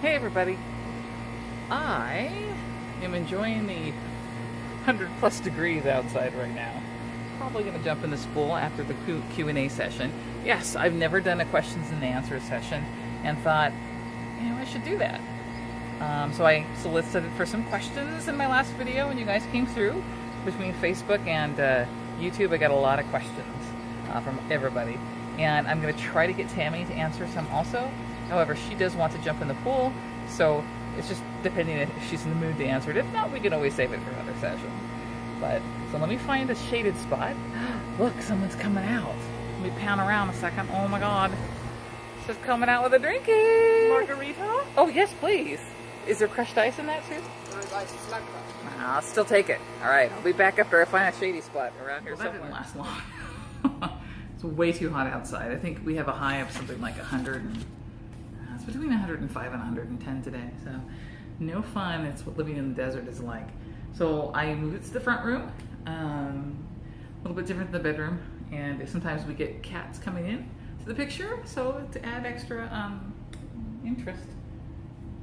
Hey everybody, I am enjoying the 100+ degrees outside right now. Probably going to jump in this pool after the Q&A session. Yes, I've never done a questions and answers session and thought, I should do that. So I solicited for some questions in my last video and you guys came through. Between Facebook and YouTube, I got a lot of questions from everybody. And I'm going to try to get Tami to answer some also. However, she does want to jump in the pool, so it's just depending if she's in the mood to answer it. If not, we can always save it for another session. But, so let me find a shaded spot. Look, someone's coming out. Let me pan around a second. Oh my God. She's coming out with a drinky. Margarita? Oh, yes, please. Is there crushed ice in that too? I'll still take it. All right, I'll be back after I find a shady spot around here somewhere. That didn't last long. It's way too hot outside. I think we have a high of something like 100. It's between 105 and 110 today, so no fun. It's what living in the desert is like. So I moved it to the front room, a little bit different than the bedroom, and sometimes we get cats coming in to the picture, so to add extra interest.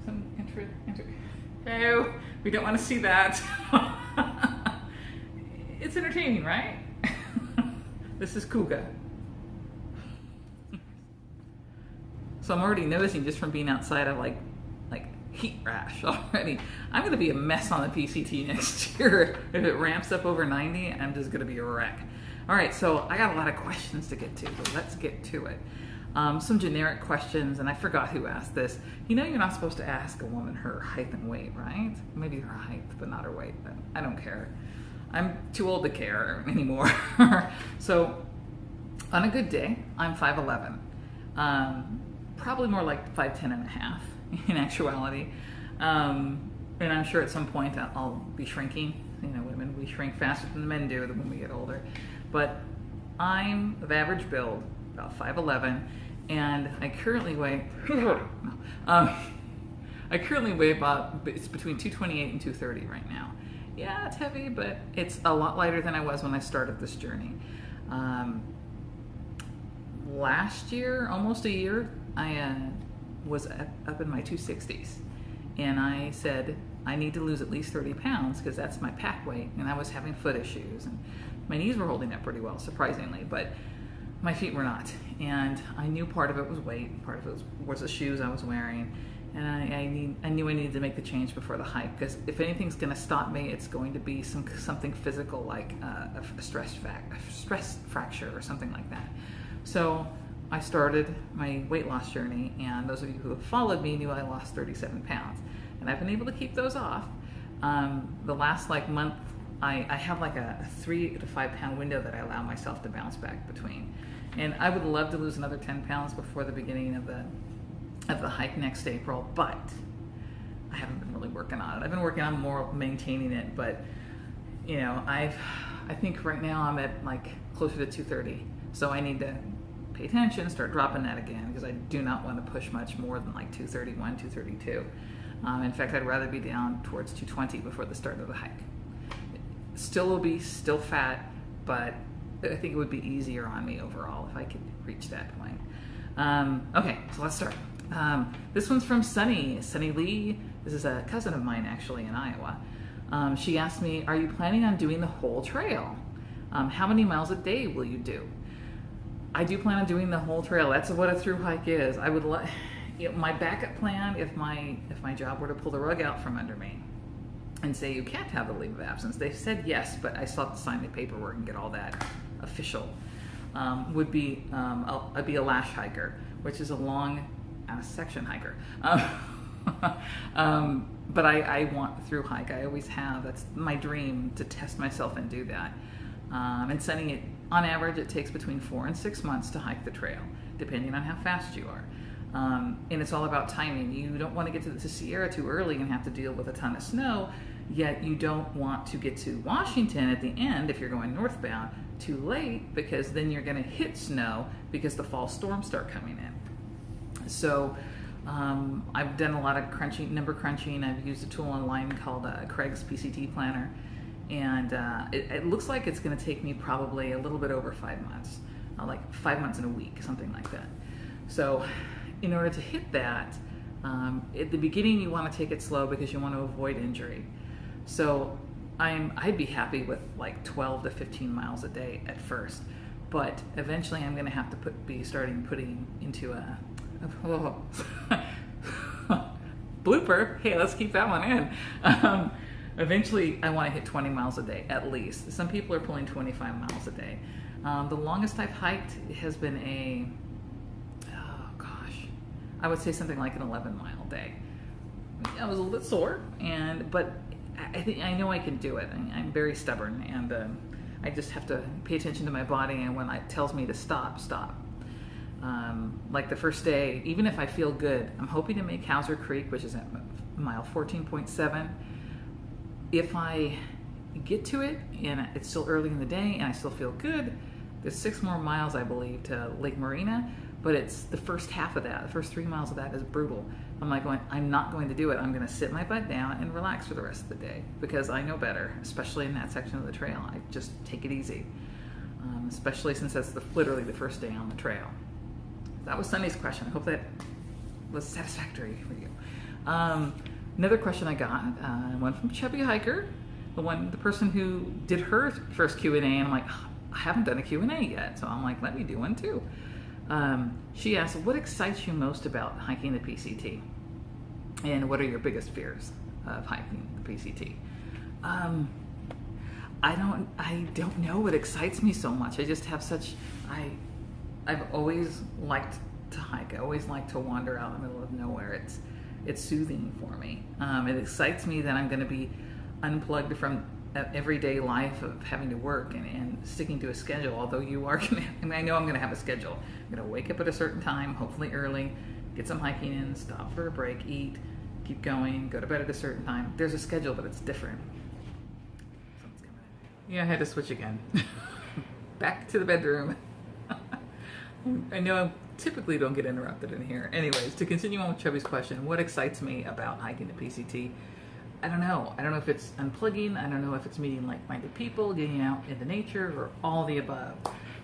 Some interest. Oh, we don't want to see that. It's entertaining, right? This is Kuga. So I'm already noticing just from being outside of like heat rash already. I'm going to be a mess on the PCT next year. If it ramps up over 90, I'm just going to be a wreck. All right, so I got a lot of questions to get to, so let's get to it. Some generic questions, and I forgot who asked this. You know you're not supposed to ask a woman her height and weight, right? Maybe her height, but not her weight. But I don't care. I'm too old to care anymore. So on a good day, I'm 5'11". Probably more like 5'10" and a half in actuality. And I'm sure at some point I'll be shrinking. You know, women, we shrink faster than the men do when we get older. But I'm of average build, about 5'11", and I currently weigh, about, it's between 228 and 230 right now. Yeah, it's heavy, but it's a lot lighter than I was when I started this journey. Last year, almost a year, I was up in my 260s, and I said I need to lose at least 30 pounds because that's my pack weight, and I was having foot issues, and my knees were holding up pretty well, surprisingly, but my feet were not, and I knew part of it was weight, part of it was the shoes I was wearing, and I knew I needed to make the change before the hike, because if anything's going to stop me, it's going to be something physical like a stress fracture or something like that. So I started my weight loss journey, and those of you who have followed me knew I lost 37 pounds, and I've been able to keep those off. The last month, I have like a 3 to 5 pound window that I allow myself to bounce back between, and I would love to lose another 10 pounds before the beginning of the hike next April, but I haven't been really working on it. I've been working on more maintaining it, but I think right now I'm at like closer to 230, so I need to pay attention, start dropping that again, because I do not want to push much more than like 231, 232. In fact, I'd rather be down towards 220 before the start of the hike. Still obese, still fat, but I think it would be easier on me overall if I could reach that point. Okay, so let's start. This one's from Sunny Lee. This is a cousin of mine actually in Iowa. She asked me, are you planning on doing the whole trail? How many miles a day will you do? I do plan on doing the whole trail. That's what a through hike is. I would my backup plan, if my job were to pull the rug out from under me and say you can't have the leave of absence, they said yes, but I still have to sign the paperwork and get all that official, would be I'd be a lash hiker, which is a long section hiker. But I want a through hike. I always have. That's my dream, to test myself and do that. And sending it, on average, it takes between 4 and 6 months to hike the trail, depending on how fast you are. And it's all about timing. You don't want to get to the Sierra too early and have to deal with a ton of snow, yet you don't want to get to Washington at the end, if you're going northbound, too late, because then you're going to hit snow because the fall storms start coming in. So I've done a lot of number crunching. I've used a tool online called Craig's PCT Planner. And it looks like it's going to take me probably a little bit over 5 months, like 5 months in a week, something like that. So in order to hit that, At the beginning, you want to take it slow because you want to avoid injury. So I'd be happy with like 12 to 15 miles a day at first, but eventually I'm going to have to be starting putting into a blooper. Hey, let's keep that one in. Eventually, I want to hit 20 miles a day at least. Some people are pulling 25 miles a day. The longest I've hiked has been I would say something like an 11-mile day. I was a little bit sore, but I know I can do it. I'm very stubborn, and I just have to pay attention to my body, and when it tells me to stop, stop. Like the first day, even if I feel good, I'm hoping to make Hauser Creek, which is at mile 14.7. If I get to it and it's still early in the day and I still feel good, there's 6 more miles, I believe, to Lake Marina, but it's the first half of that. The first 3 miles of that is brutal. I'm like going, I'm not going to do it. I'm going to sit my butt down and relax for the rest of the day because I know better, especially in that section of the trail. I just take it easy, especially since that's literally the first day on the trail. That was Sunday's question. I hope that was satisfactory for you. Another question I got, one from Chubby Hiker, the person who did her first Q&A, and I'm like, oh, I haven't done a Q&A yet, so I'm like, let me do one too. She asked, what excites you most about hiking the PCT? And what are your biggest fears of hiking the PCT? I don't know what excites me so much. I just have I've always liked to hike. I always like to wander out in the middle of nowhere. It's soothing for me. It excites me that I'm going to be unplugged from everyday life of having to work and sticking to a schedule. Although you are going to, I know I'm going to have a schedule. I'm going to wake up at a certain time, hopefully early, get some hiking in, stop for a break, eat, keep going, go to bed at a certain time. There's a schedule, but it's different. Someone's coming in. Yeah, I had to switch again. Back to the bedroom. I know I typically don't get interrupted in here. Anyways, to continue on with Chubby's question, what excites me about hiking the PCT? I don't know. I don't know if it's unplugging. I don't know if it's meeting like-minded people, getting out into nature, or all the above.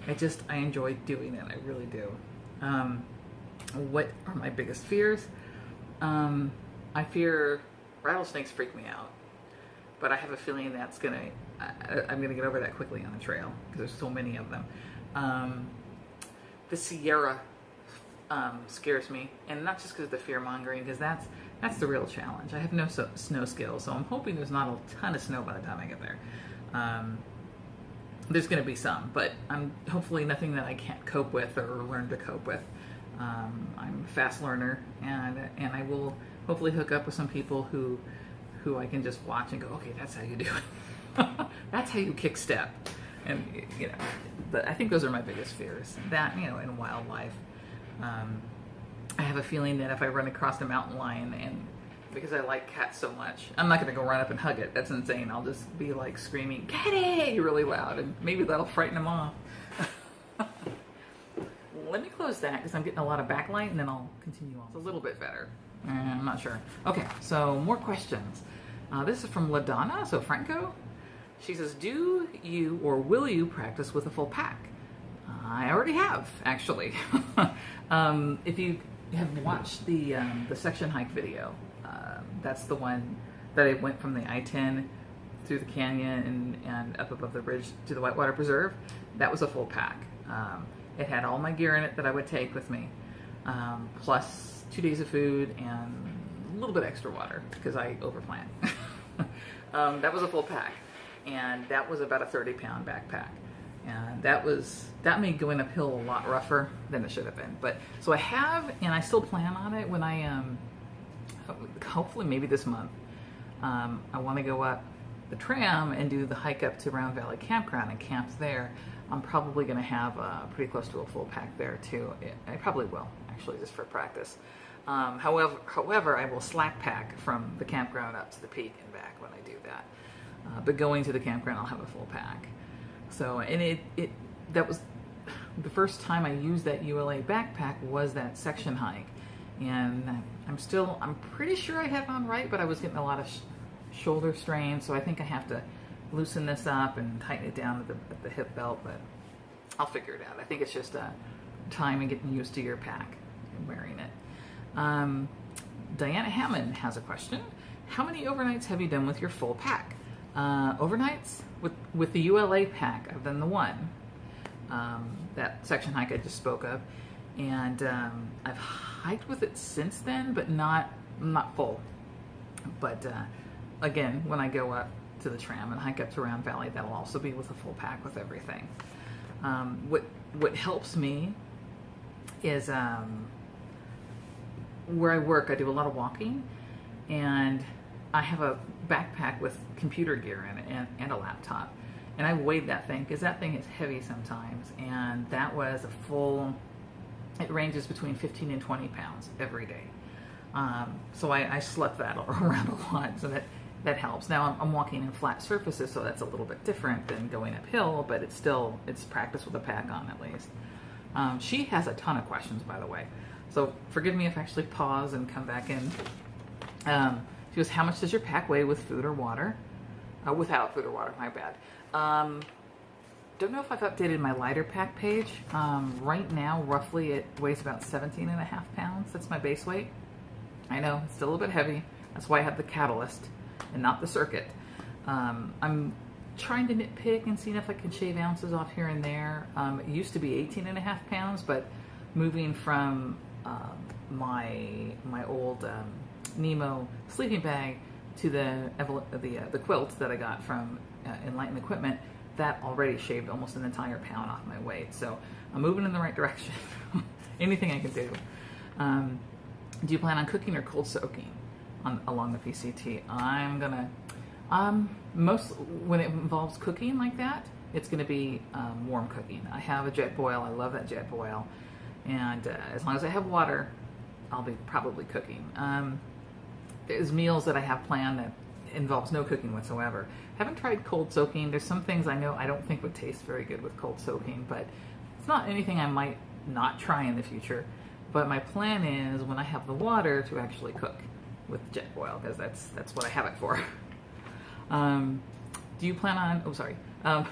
I enjoy doing it. I really do. What are my biggest fears? I fear rattlesnakes freak me out, but I have a feeling I'm gonna get over that quickly on the trail because there's so many of them. The Sierra scares me, and not just because of the fear mongering, because that's the real challenge. I have no snow skills, so I'm hoping there's not a ton of snow by the time I get there. There's going to be some, but hopefully nothing that I can't cope with or learn to cope with. I'm a fast learner, and I will hopefully hook up with some people who I can just watch and go, okay, that's how you do it. That's how you kick step. And but I think those are my biggest fears. That, in wildlife. I have a feeling that if I run across a mountain lion, and because I like cats so much, I'm not going to go run up and hug it. That's insane. I'll just be like screaming, "Get it!" really loud, and maybe that'll frighten them off. Let me close that because I'm getting a lot of backlight, and then I'll continue on. It's a little bit better. I'm not sure. Okay, so more questions. This is from LaDonna, so Franco. She says, do you or will you practice with a full pack? I already have, actually. If you have watched the section hike video, that's the one that I went from the I-10 through the canyon and up above the ridge to the Whitewater Preserve. That was a full pack. It had all my gear in it that I would take with me, plus 2 days of food and a little bit extra water because I overplan. That was a full pack, and that was about a 30-pound backpack. And that made going uphill a lot rougher than it should have been. But so I have, and I still plan on it when I hopefully maybe this month. I want to go up the tram and do the hike up to Round Valley Campground and camp there. I'm probably going to have pretty close to a full pack there too. I probably will, actually, just for practice. However, I will slack pack from the campground up to the peak and back when I do that. But going to the campground, I'll have a full pack. So, and that was the first time I used that ULA backpack was that section hike. And I'm pretty sure I had it on right, but I was getting a lot of shoulder strain. So I think I have to loosen this up and tighten it down at the hip belt, but I'll figure it out. I think it's just time and getting used to your pack and wearing it. Diana Hammond has a question. How many overnights have you done with your full pack? Overnights? With the ULA pack, I've done the one. That section hike I just spoke of. And I've hiked with it since then, but not full. But again, when I go up to the tram and hike up to Round Valley, that'll also be with a full pack with everything. What helps me is where I work, I do a lot of walking, and I have a backpack with computer gear in it and a laptop. And I weighed that thing because that thing is heavy sometimes, and that was a full, it ranges between 15 and 20 pounds every day. So I slept that around a lot, so that helps. Now I'm walking in flat surfaces, so that's a little bit different than going uphill, but it's practice with a pack on at least. She has a ton of questions, by the way, so forgive me if I actually pause and come back in. She goes, how much does your pack weigh with food or water? Without food or water, my bad. Don't know if I've updated my lighter pack page. Right now, roughly, it weighs about 17.5 pounds. That's my base weight. I know, it's still a little bit heavy. That's why I have the Catalyst and not the Circuit. I'm trying to nitpick and seeing if I can shave ounces off here and there. It used to be 18.5 pounds, but moving from my old Nemo sleeping bag to the quilt that I got from Enlightened Equipment, that already shaved almost an entire pound off my weight. So I'm moving in the right direction. Anything I can do. Do you plan on cooking or cold soaking along the PCT? I'm gonna when it involves cooking like that, it's gonna be warm cooking. I have a jet boil. I love that jet boil, and as long as I have water, I'll be probably cooking. There's meals that I have planned that involves no cooking whatsoever. Haven't tried cold soaking. There's some things I know I don't think would taste very good with cold soaking, but it's not anything I might not try in the future. But my plan is when I have the water to actually cook with jet boil, because that's what I have it for. Do you plan on?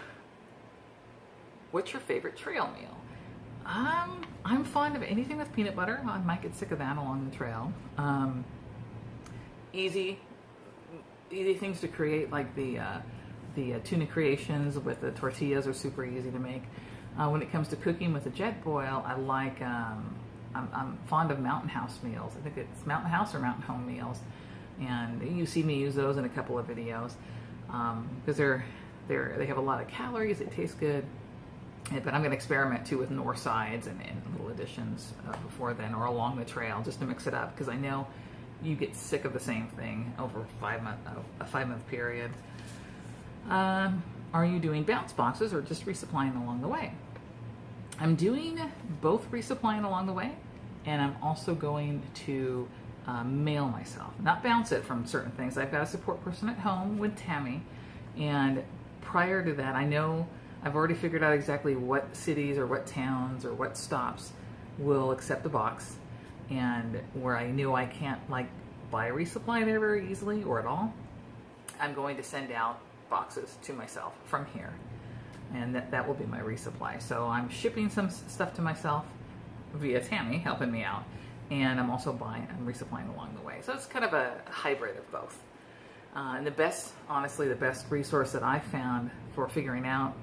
What's your favorite trail meal? I'm fond of anything with peanut butter. I might get sick of that along the trail. Easy things to create, like the tuna creations with the tortillas are super easy to make. When it comes to cooking with a jet boil, I like I'm fond of Mountain House meals. I think it's Mountain House or Mountain Home meals, and you see me use those in a couple of videos because they have a lot of calories. It tastes good, but I'm going to experiment too with north sides and little additions before then, or along the trail, just to mix it up, because I know you get sick of the same thing over a 5-month period. Are you doing bounce boxes or just resupplying along the way? I'm doing both resupplying along the way, and I'm also going to mail myself, not bounce it from certain things. I've got a support person at home with Tami, and prior to that, I know I've already figured out exactly what cities or what towns or what stops will accept a box, and where I know I can't buy a resupply there very easily or at all, I'm going to send out boxes to myself from here, and that will be my resupply. So I'm shipping some stuff to myself via Tami helping me out, and I'm also I'm resupplying along the way. So it's kind of a hybrid of both. And the best resource that I found for figuring out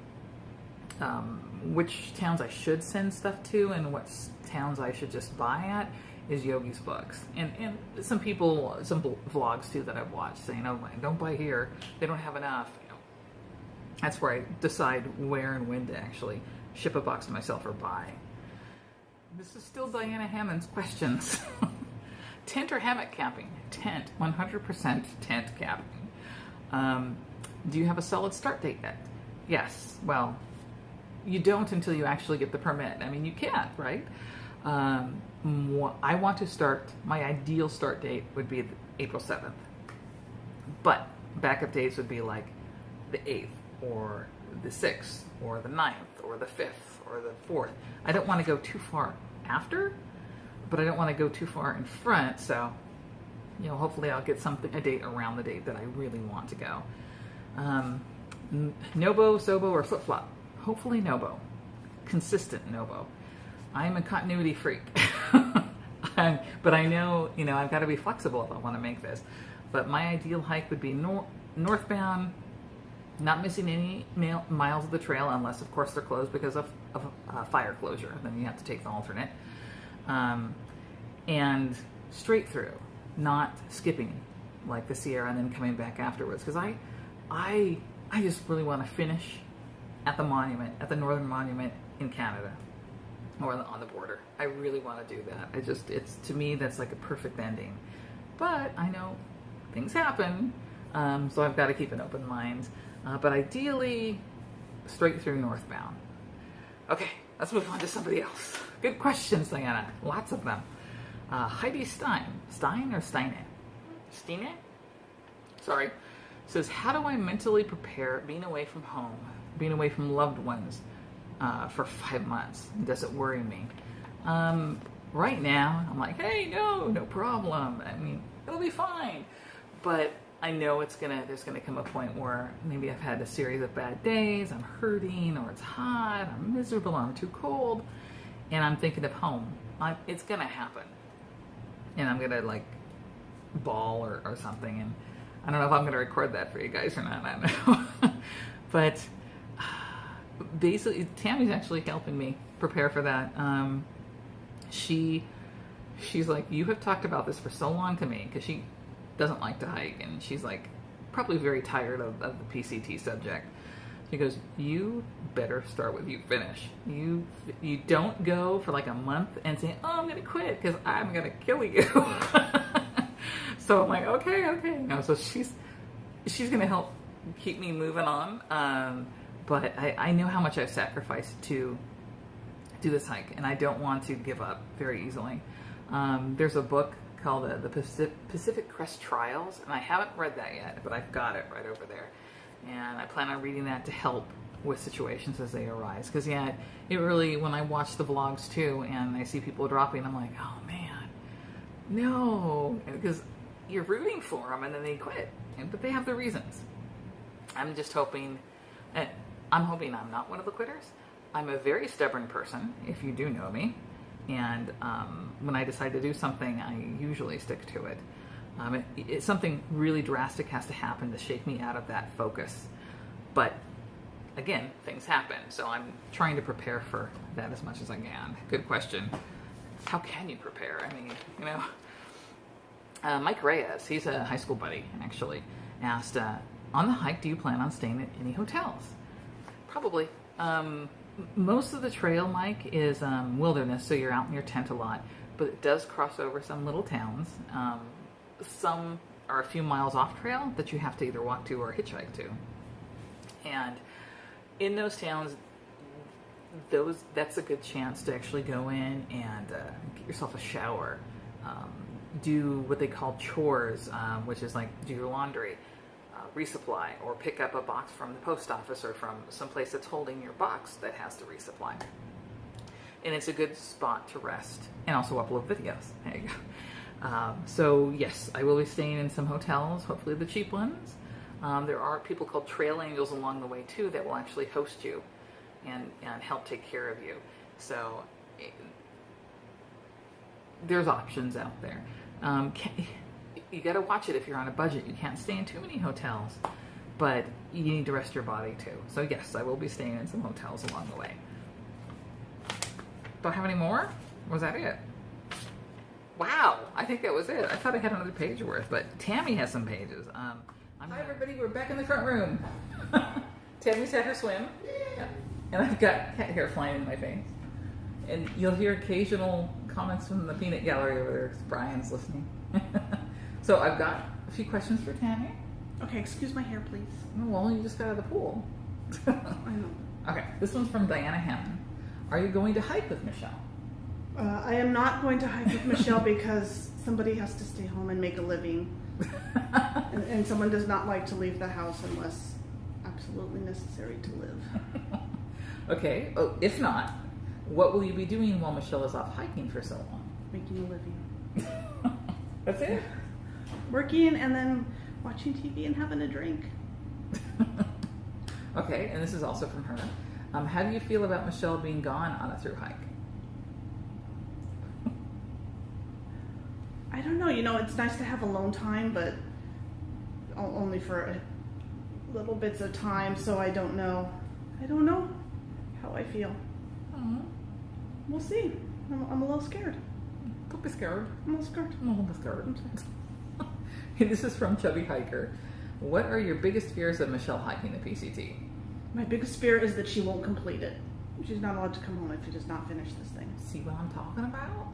which towns I should send stuff to and what towns I should just buy at is Yogi's books, and some vlogs too that I've watched saying, oh, don't buy here, they don't have enough. That's where I decide where and when to actually ship a box to myself or buy. This is still Diana Hammond's questions. Tent or hammock camping? Tent, 100% tent camping. Do you have a solid start date yet? Yes. Well, you don't until you actually get the permit. I mean, you can't, right? I want to start, my ideal start date would be April 7th. But backup dates would be like the 8th or the 6th or the 9th or the 5th or the 4th. I don't want to go too far after, but I don't want to go too far in front. So, hopefully I'll get a date around the date that I really want to go. Nobo, Sobo, or flip-flop? Hopefully Nobo. Consistent Nobo. I'm a continuity freak. But I know, I've got to be flexible if I want to make this. But my ideal hike would be northbound, not missing any miles of the trail, unless, of course, they're closed because of fire closure. Then you have to take the alternate. And straight through, not skipping like the Sierra and then coming back afterwards. Because I just really want to finish at the monument, at the Northern Monument in Canada, or on the border. I really want to do that. It's to me, that's like a perfect ending. But I know things happen, so I've got to keep an open mind. But ideally, straight through northbound. Okay, let's move on to somebody else. Good questions, Diana. Lots of them. Heidi Stein or Steine? Stine? Sorry. Says, how do I mentally prepare being away from home, being away from loved ones for 5 months? Does it worry me? Right now, I'm like, hey, no problem. I mean, it'll be fine. But I know there's gonna come a point where maybe I've had a series of bad days, I'm hurting, or it's hot, I'm miserable, I'm too cold, and I'm thinking of home. It's gonna happen. And I'm gonna like bawl or something, and I don't know if I'm gonna record that for you guys or not, I don't know. But basically, Tammy's actually helping me prepare for that. She's like, you have talked about this for so long to me, because she doesn't like to hike, and she's like probably very tired of the PCT subject. She goes, you better start with you finish. You don't go for like a month and say, oh, I'm gonna quit because I'm gonna kill you. So I'm like, okay. So she's gonna help keep me moving on. But I know how much I've sacrificed to do this hike, and I don't want to give up very easily. There's a book called the Pacific Crest Trials, and I haven't read that yet, but I've got it right over there. And I plan on reading that to help with situations as they arise. Because, yeah, it really, when I watch the vlogs too, and I see people dropping, I'm like, oh man, no. Because you're rooting for them, and then they quit. But they have their reasons. I'm just hoping, I'm not one of the quitters. I'm a very stubborn person, if you do know me. And when I decide to do something, I usually stick to it. It's something really drastic has to happen to shake me out of that focus. But again, things happen. So I'm trying to prepare for that as much as I can. Good question. How can you prepare? I mean, Mike Reyes, he's a high school buddy, actually, asked, on the hike, do you plan on staying at any hotels? Probably. Most of the trail, Mike, is wilderness, so you're out in your tent a lot. But it does cross over some little towns. Some are a few miles off trail that you have to either walk to or hitchhike to. And in those towns, that's a good chance to actually go in and get yourself a shower. Do what they call chores, which is like do your laundry, resupply, or pick up a box from the post office or from someplace that's holding your box that has the resupply. And it's a good spot to rest and also upload videos. There you go. So yes, I will be staying in some hotels, hopefully the cheap ones. There are people called trail angels along the way too that will actually host you and help take care of you. So there's options out there. You got to watch it if you're on a budget. You can't stay in too many hotels, but you need to rest your body too. So yes, I will be staying in some hotels along the way. Do I have any more? Was that it? Wow, I think that was it. I thought I had another page worth, but Tami has some pages. Hi everybody, we're back in the front room. Tami's had her swim, yeah. And I've got cat hair flying in my face. And you'll hear occasional comments from the peanut gallery over there because Brian's listening. So I've got a few questions for Tami. Okay, excuse my hair, please. Oh, well, you just got out of the pool. I know. Okay, this one's from Diana Hammond. Are you going to hike with Michelle? I am not going to hike with Michelle because somebody has to stay home and make a living. and someone does not like to leave the house unless absolutely necessary to live. Okay, if not, what will you be doing while Michelle is off hiking for so long? Making a living. That's it? Working and then watching TV and having a drink. Okay, and this is also from her. How do you feel about Michelle being gone on a through hike? don't know. You know, it's nice to have alone time, but only for little bits of time. So I don't know. I don't know how I feel. We'll see. I'm a little scared. Don't be scared. I'm a little scared. I'm a little bit scared. This is from Chubby Hiker. What are your biggest fears of Michelle hiking the PCT? My biggest fear is that she won't complete it. She's not allowed to come home if she does not finish this thing. See what I'm talking about?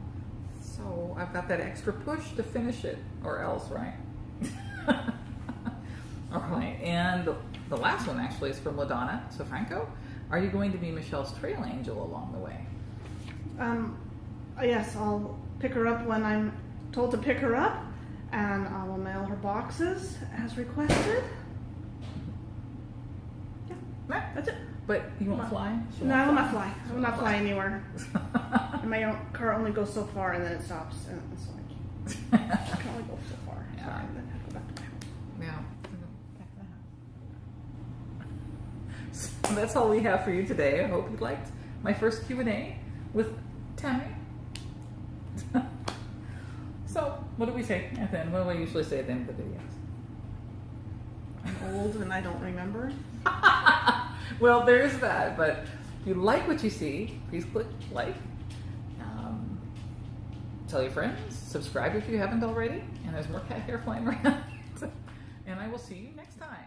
So I've got that extra push to finish it, or else, right? All right, and the last one actually is from LaDonna. So Franco, are you going to be Michelle's trail angel along the way? Yes, I'll pick her up when I'm told to pick her up, and I will mail her boxes as requested. Yeah, that's it. But you won't fly? She No, won't I will not fly. I will not fly fly. anywhere. And my car only goes so far, and then it stops, and so I can only go so far. Yeah. Sorry, and then I have to go back to my house. Yeah. So that's all we have for you today. I hope you liked my first Q&A with Tami. So, what do we say at the end? What do we usually say at the end of the videos? I'm old and I don't remember. Well, there's that. But if you like what you see, please click like. Tell your friends. Subscribe if you haven't already. And there's more cat hair flying around. And I will see you next time.